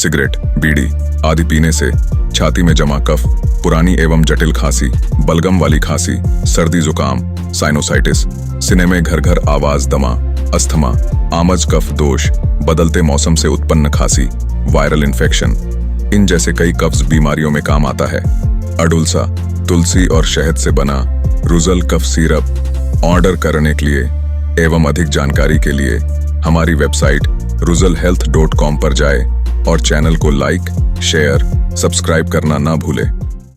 Cigarette, बीड़ी आदि पीने से छाती में जमा कफ, पुरानी एवं जटिल खांसी, बलगम वाली खांसी, सर्दी जुकाम, साइनोसाइटिस, सीने में घर घर आवाज, दमा, अस्थमा, आमज कफ दोष, बदलते मौसम से उत्पन्न खांसी, वायरल इन्फेक्शन, इन जैसे कई कफ्ज बीमारियों में काम आता है। अडुलसा तुलसी और शहद से बना रुजल कफ सिरप ऑर्डर करने के लिए एवं अधिक जानकारी के लिए हमारी वेबसाइट ruzelhealth.com पर जाएं और चैनल को लाइक, शेयर, सब्सक्राइब करना ना भूलें।